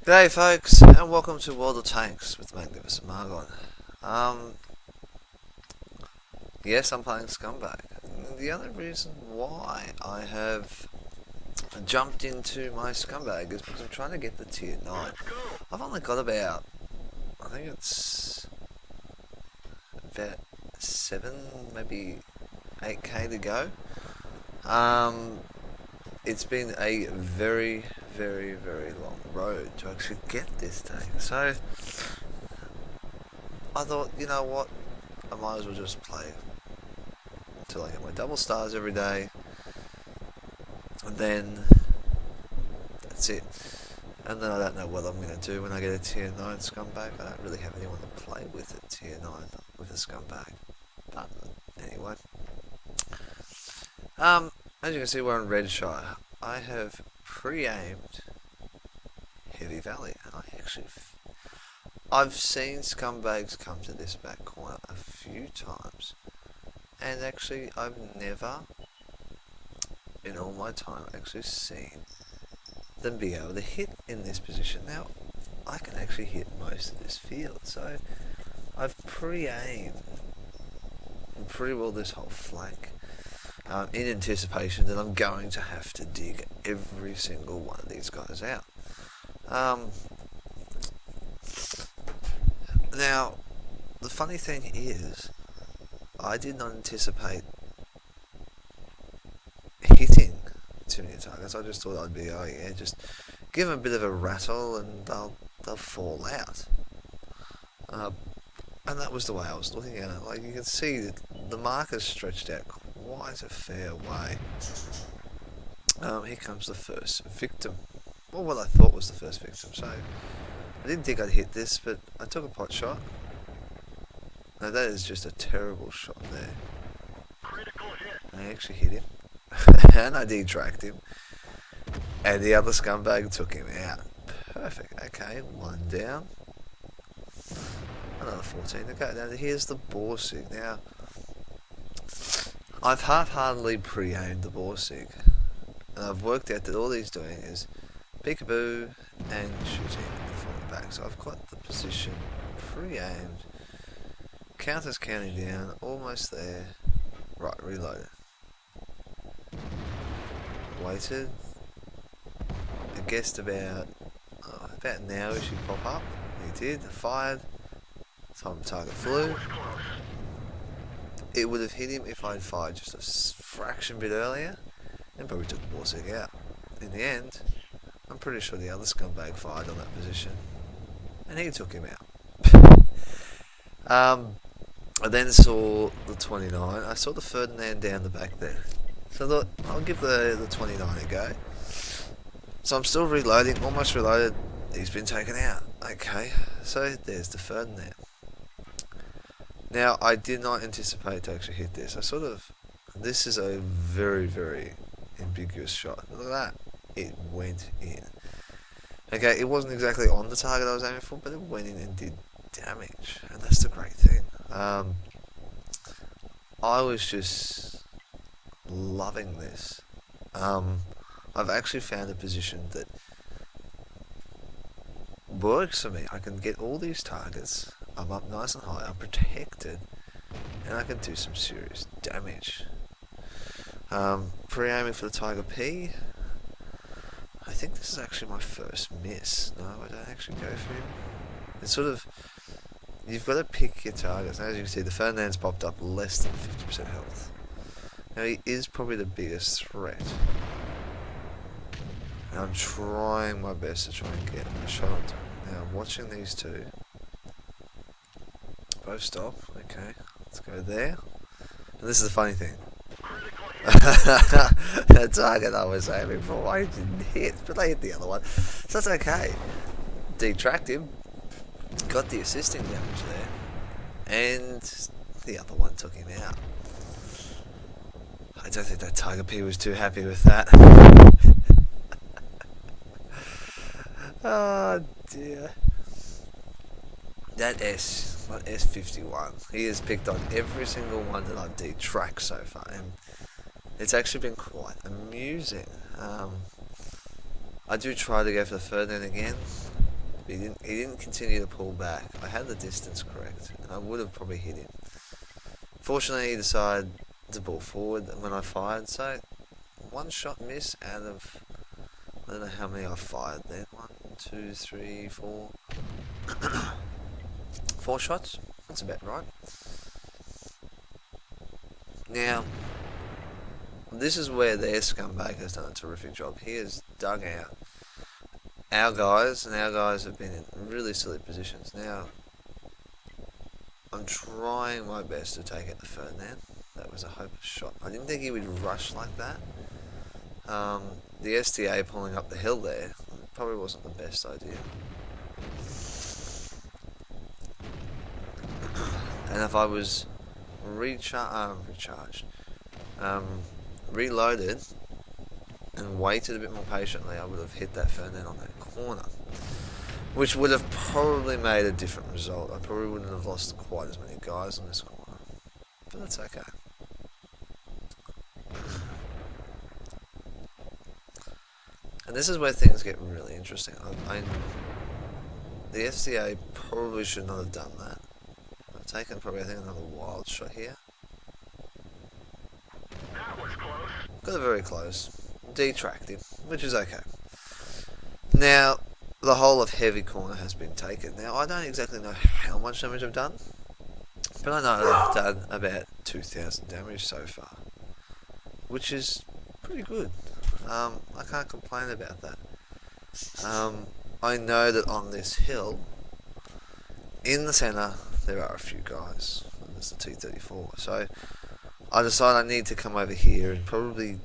G'day folks, and welcome to World of Tanks with Magnificent Margon. Yes, I'm playing Scumbag. And the other reason why I have jumped into my Scumbag is because I'm trying to get the tier 9. I've only got about, I think it's about 7, maybe 8k to go. It's been a very long road to actually get this tank. So I thought, you know what, I might as well just play until I get my double stars every day, and then that's it. And then I don't know what I'm going to do when I get a tier 9 Scumbag. I don't really have anyone to play with at tier 9 with a Scumbag. But anyway, as you can see, we're on Red Shire. I have pre-aimed Heavy Valley, and I've seen Scumbags come to this back corner a few times, and actually I've never in all my time actually seen them be able to hit in this position. Now I can actually hit most of this field, so I've pre-aimed pretty well this whole flank, in anticipation that I'm going to have to dig every single one of these guys out. Now, the funny thing is, I did not anticipate hitting too many targets. I just thought I'd be, oh yeah, just give them a bit of a rattle and they'll fall out. And that was the way I was looking at it. Like, you can see that the marker's stretched out quite a fair way. Here comes the first victim. Well, what I thought was the first victim. So I didn't think I'd hit this, but I took a pot shot. Now that is just a terrible shot there. I actually hit him. And I detracked him. And the other Scumbag took him out. Perfect. Okay, one down. Another 14 to go. Now here's the Borsig. Now, I've half-heartedly pre-aimed the Borsig. And I've worked out that all he's doing is peekaboo and shooting and falling back. So I've got the position pre-aimed. Counter's counting down, almost there. Right, reloaded. Waited. I guessed about now he should pop up. He did. Fired. Time to target flew. It would have hit him if I'd fired just a fraction bit earlier, and probably took the Borsig out. In the end, I'm pretty sure the other Scumbag fired on that position, and he took him out. I then saw the 29. I saw the Ferdinand down the back there, so I thought I'll give the 29 a go. So I'm still reloading, almost reloaded. He's been taken out. Okay, so there's the Ferdinand. Now, I did not anticipate to actually hit this. This is a very ambiguous shot. Look at that. It went in. Okay, it wasn't exactly on the target I was aiming for, but it went in and did damage. And that's the great thing. I was just loving this. I've actually found a position that works for me. I can get all these targets. I'm up nice and high, I'm protected, and I can do some serious damage. Pre-aiming for the Tiger P. I think this is actually my first miss. No, I don't actually go for him. It's sort of, you've got to pick your targets. As you can see, the Ferdinand's popped up less than 50% health. Now, he is probably the biggest threat. And I'm trying my best to try and get a shot on him. Now, I'm watching these two. Both stop. Okay, let's go there. And this is the funny thing. The target I was aiming for, I didn't hit, but I hit the other one. So that's okay. Detracked him. Got the assisting damage there. And the other one took him out. I don't think that Tiger P was too happy with that. Oh dear. That S51, he has picked on every single one that I've detracked so far, and it's actually been quite amusing. I do try to go for the Ferdinand again, but he didn't continue to pull back. I had the distance correct, and I would have probably hit him. Fortunately, he decided to ball forward when I fired, so one shot miss out of, I don't know how many I fired then. 1, 2, 3, 4. 4 shots? That's about right. Now, this is where their scumbag has done a terrific job. He has dug out our guys, and our guys have been in really silly positions. Now, I'm trying my best to take out the Ferdinand. That was a hopeless shot. I didn't think he would rush like that. The STA pulling up the hill there probably wasn't the best idea. And if I was reloaded and waited a bit more patiently, I would have hit that Ferdinand on that corner, which would have probably made a different result. I probably wouldn't have lost quite as many guys on this corner, but that's okay. And this is where things get really interesting. The FCA probably should not have done that. I've taken probably, I think, another wild shot here. That was close. Got it very close. Detracked him, which is okay. Now, the whole of heavy corner has been taken. Now, I don't exactly know how much damage I've done, but I know I've done about 2,000 damage so far, which is pretty good. I can't complain about that. I know that on this hill, in the centre, there are a few guys. There's the T-34. So I decided I need to come over here and probably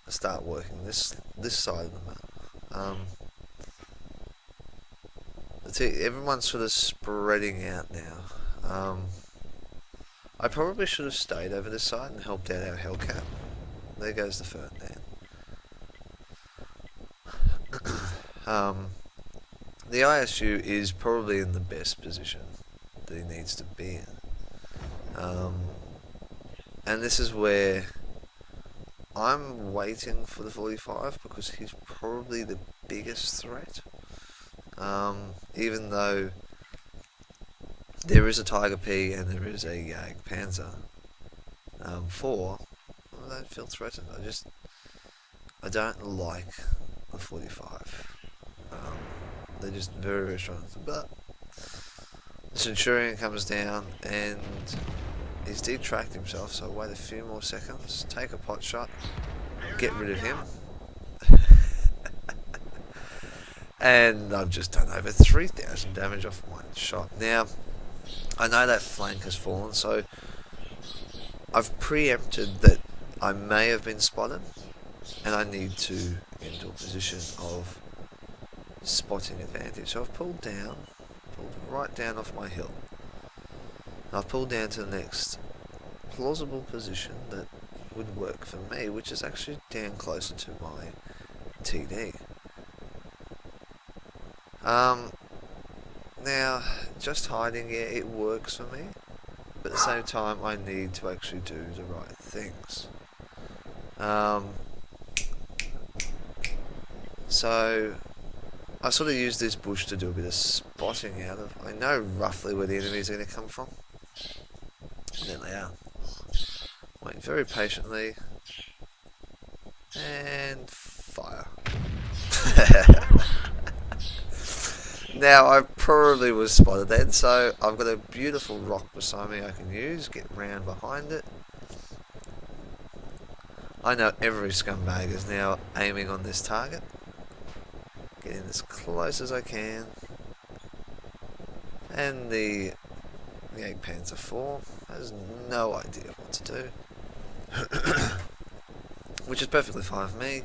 start working this side of the map. Everyone's sort of spreading out now. I probably should have stayed over this side and helped out our Hellcat. There goes the Ferdinand. The ISU is probably in the best position that he needs to be in. And this is where I'm waiting for the 45 because he's probably the biggest threat. Even though there is a Tiger P and there is a Jag Panzer 4, I don't feel threatened. I don't like the 45. They're just very, very strong. But the Centurion comes down and he's detracked himself, so wait a few more seconds, take a pot shot, get rid of him. And I've just done over 3,000 damage off one shot. Now, I know that flank has fallen, so I've preempted that I may have been spotted, and I need to get into a position of spotting advantage. So I've pulled right down off my hill. I've pulled down to the next plausible position that would work for me, which is actually down closer to my TD. Now, just hiding, yeah, it works for me, but at the same time I need to actually do the right things. So I sort of use this bush to do a bit of spotting out of. I know roughly where the enemies are going to come from. And there they are. Wait very patiently. And fire. Now, I probably was spotted then, so I've got a beautiful rock beside me I can use, get round behind it. I know every scumbag is now aiming on this target. Getting as close as I can. And the Jag Panzer 4 has no idea what to do. Which is perfectly fine for me.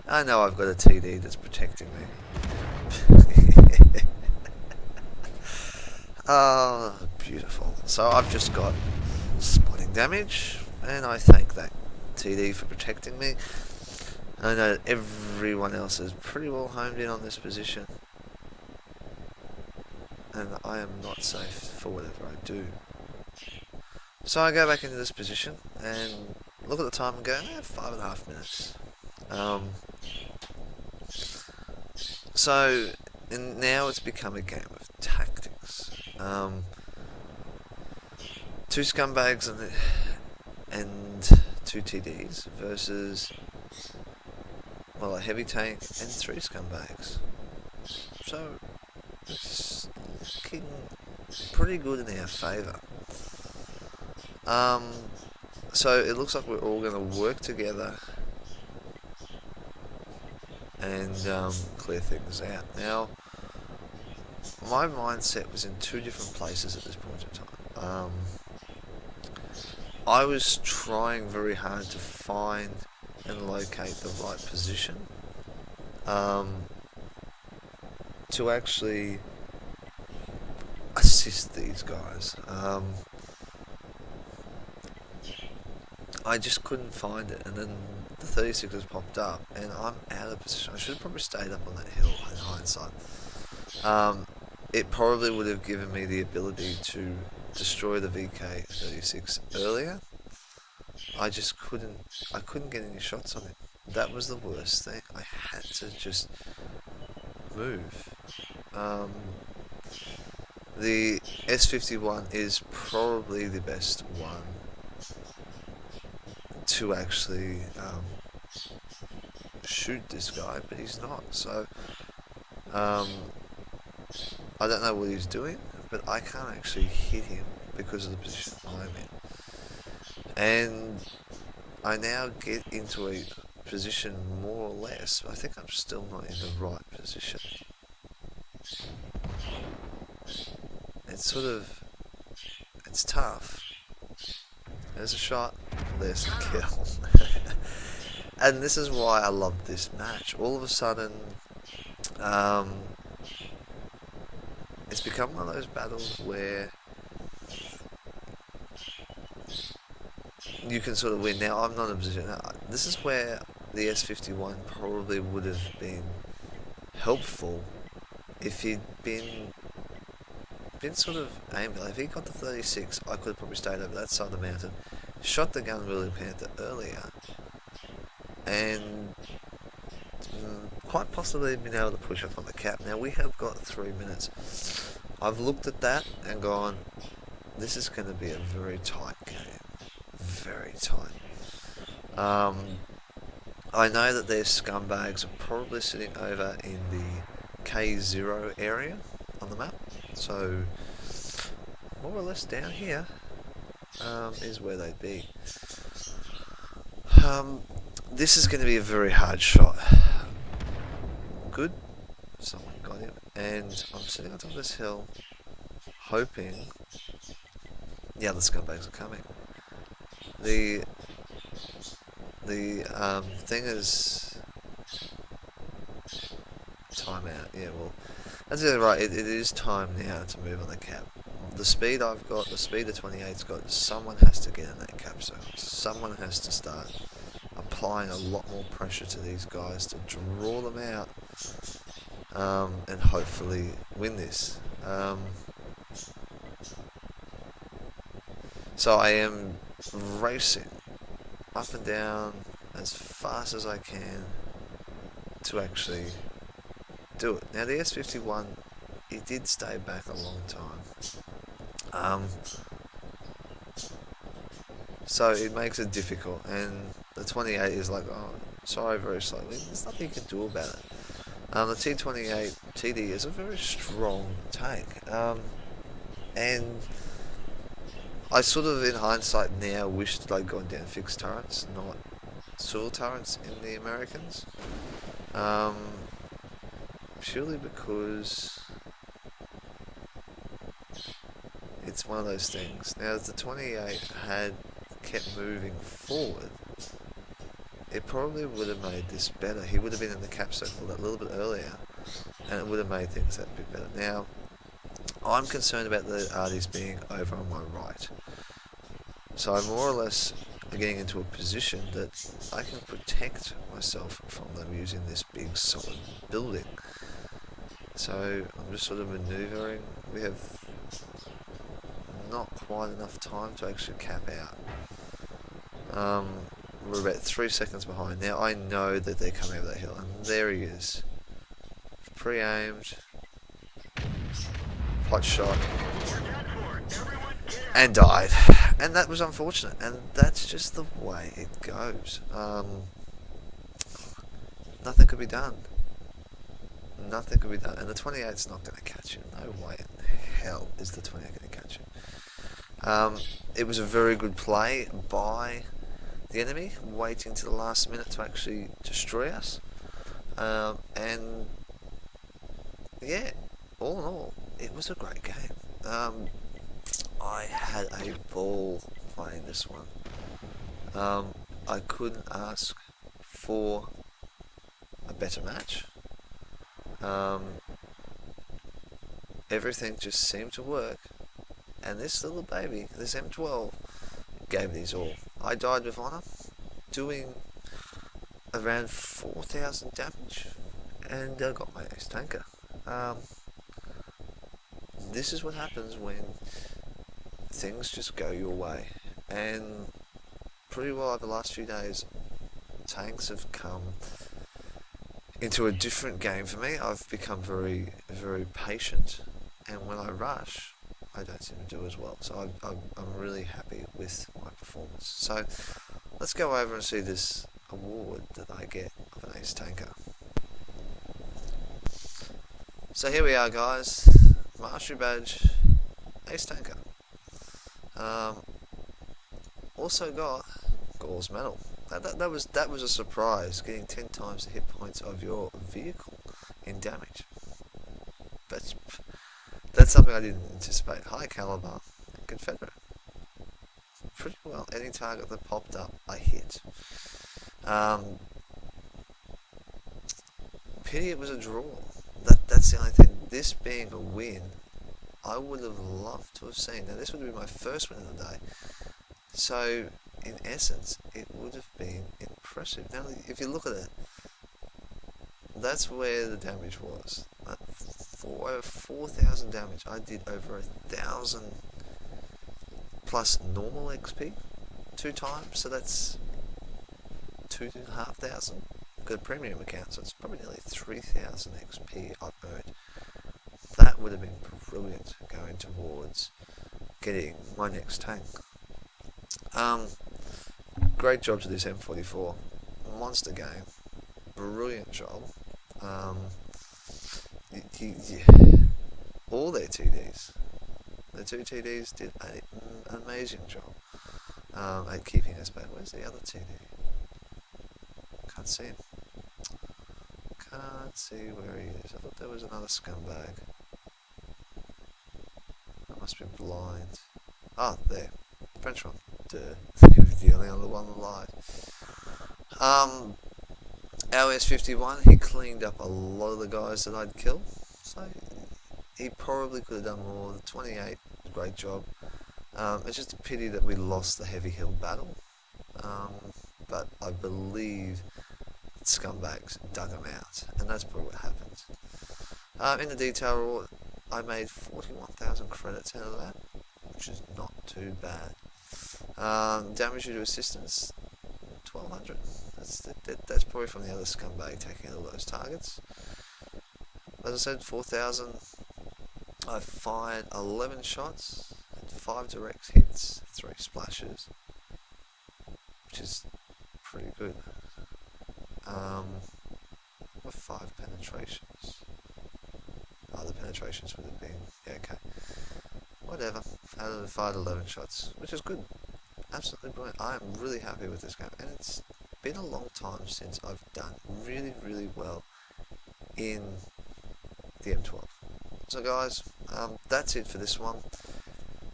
I know I've got a TD that's protecting me. Oh, beautiful. So I've just got spotting damage, and I thank that TD for protecting me. I know that everyone else is pretty well homed in on this position, and I am not safe for whatever I do. So I go back into this position and look at the time and go, 5.5 minutes. So and now it's become a game of tactics. Two scumbags and two TDs versus, well, a heavy tank and three scumbags. So it's looking pretty good in our favour. So it looks like we're all going to work together and clear things out. Now, my mindset was in two different places at this point in time. I was trying very hard to find and locate the right position to actually assist these guys. I just couldn't find it, and then the 36ers popped up, and I'm out of position. I should have probably stayed up on that hill in hindsight. It probably would have given me the ability to destroy the VK-36 earlier. I couldn't get any shots on it. That was the worst thing. I had to just move. The S51 is probably the best one to actually shoot this guy, but he's not. So I don't know what he's doing, but I can't actually hit him because of the position I'm in. And I now get into a position more or less. I think I'm still not in the right position. It's tough. There's a shot, there's a kill. And this is why I love this match. All of a sudden, it's become one of those battles where you can sort of win. Now, I'm not in a position. This is where the S51 probably would have been helpful if he'd been sort of aimed. If he got the 36, I could have probably stayed over that side of the mountain, shot the gun Willy Panther earlier, and quite possibly been able to push up on the cap. Now, we have got 3 minutes. I've looked at that and gone, this is going to be a very tight game. Very tight. I know that their scumbags are probably sitting over in the K0 area on the map. So, more or less down here is where they'd be. This is going to be a very hard shot. Good. Someone got him. And I'm sitting on top of this hill, hoping the other scumbags are coming. The thing is timeout. Yeah, well, that's exactly right. It is time now to move on the cap. The speed I've got, the speed the 28's got, someone has to get in that cap zone. Someone has to start applying a lot more pressure to these guys to draw them out and hopefully win this. So I am racing up and down as fast as I can to actually do it. Now the S51, it did stay back a long time. So it makes it difficult, and the 28 is like, oh, sorry, very slowly. There's nothing you can do about it. The T28 TD is a very strong tank, and I sort of, in hindsight now, wish that I'd gone down fixed turrets, not swivel turrets in the Americans. Purely because it's one of those things. Now, if the 28 had kept moving forward, it probably would have made this better. He would have been in the cap circle a little bit earlier, and it would have made things that bit better. Now, I'm concerned about the arties being over on my right. So I'm more or less getting into a position that I can protect myself from them using this big solid building. So I'm just sort of manoeuvring. We have not quite enough time to actually cap out. We're about 3 seconds behind. Now I know that they're coming over that hill, and there he is. Pre-aimed, pot shot, and died. And that was unfortunate, and that's just the way it goes. Nothing could be done. Nothing could be done. And the 28's not going to catch you. No way in hell is the 28 going to catch you. It was a very good play by the enemy, waiting to the last minute to actually destroy us. And yeah, all in all, it was a great game. I had a ball playing this one. I couldn't ask for a better match. Everything just seemed to work, and this little baby, this M12, gave these all. I died with honour, doing around 4,000 damage, and got my ace tanker. This is what happens when things just go your way, and pretty well over the last few days, tanks have come into a different game for me. I've become very, very patient, and when I rush, I don't seem to do as well. So I'm really happy with my performance. So let's go over and see this award that I get of an ace tanker. So here we are, guys. Mastery badge, ace tanker. Also got Gore's medal. That was a surprise, getting 10 times the hit points of your vehicle in damage. But that's something I didn't anticipate. High caliber, Confederate. Pretty well, any target that popped up, I hit. Pity it was a draw. That's the only thing. This being a win, I would have loved to have seen. Now this would be my first win of the day. So, in essence, it would have been impressive. Now, if you look at it, that's where the damage was. For over 4,000 damage, I did over 1,000 plus normal XP 2 times, so that's 2,500. I've got a premium account, so it's probably nearly 3,000 XP I've earned. That would have been brilliant going towards getting my next tank. Great job to this M44. Monster game. Brilliant job. All their TDs. The 2 TDs did an amazing job at keeping us back. Where's the other TD? Can't see him. Can't see where he is. I thought there was another scumbag. I must be blind. Ah, there. French one. Duh. The only other one alive. Our S51, he cleaned up a lot of the guys that I'd killed. So he probably could have done more. The 28, great job. It's just a pity that we lost the heavy hill battle. But I believe scumbags dug him out, and that's probably what happened. In the detail report, I made 41,000 credits out of that, which is not too bad. Damage due to assistance, 1,200. That's probably from the other scumbag taking all those targets. As I said, 4,000. I fired 11 shots, and 5 direct hits, 3 splashes, which is pretty good. With 5 penetrations. Oh, the penetrations would have been, yeah, okay. Whatever. I fired 11 shots, which is good. Absolutely brilliant. I am really happy with this game, and it's been a long time since I've done really, really well in the M12. So guys, that's it for this one.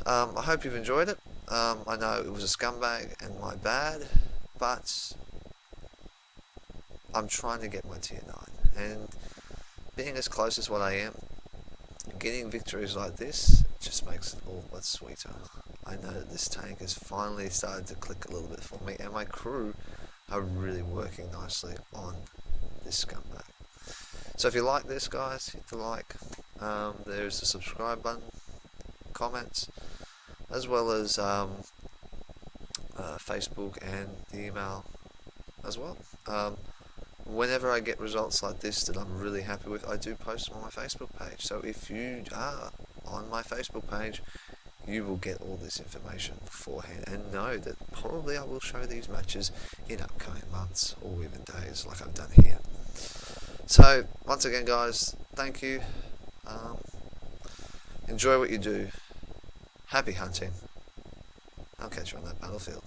I hope you've enjoyed it. I know it was a scumbag and my bad, but I'm trying to get my tier 9, and being as close as what I am, getting victories like this just makes it all but sweeter. I know that this tank has finally started to click a little bit for me, and my crew are really working nicely on this scumbag. So if you like this, guys, hit the like. There's the subscribe button, comments, as well as Facebook and the email as well. Whenever I get results like this that I'm really happy with, I do post them on my Facebook page. So if you are on my Facebook page, you will get all this information beforehand and know that probably I will show these matches in upcoming months or even days like I've done here. So once again guys, thank you. Enjoy what you do. Happy hunting. I'll catch you on that battlefield.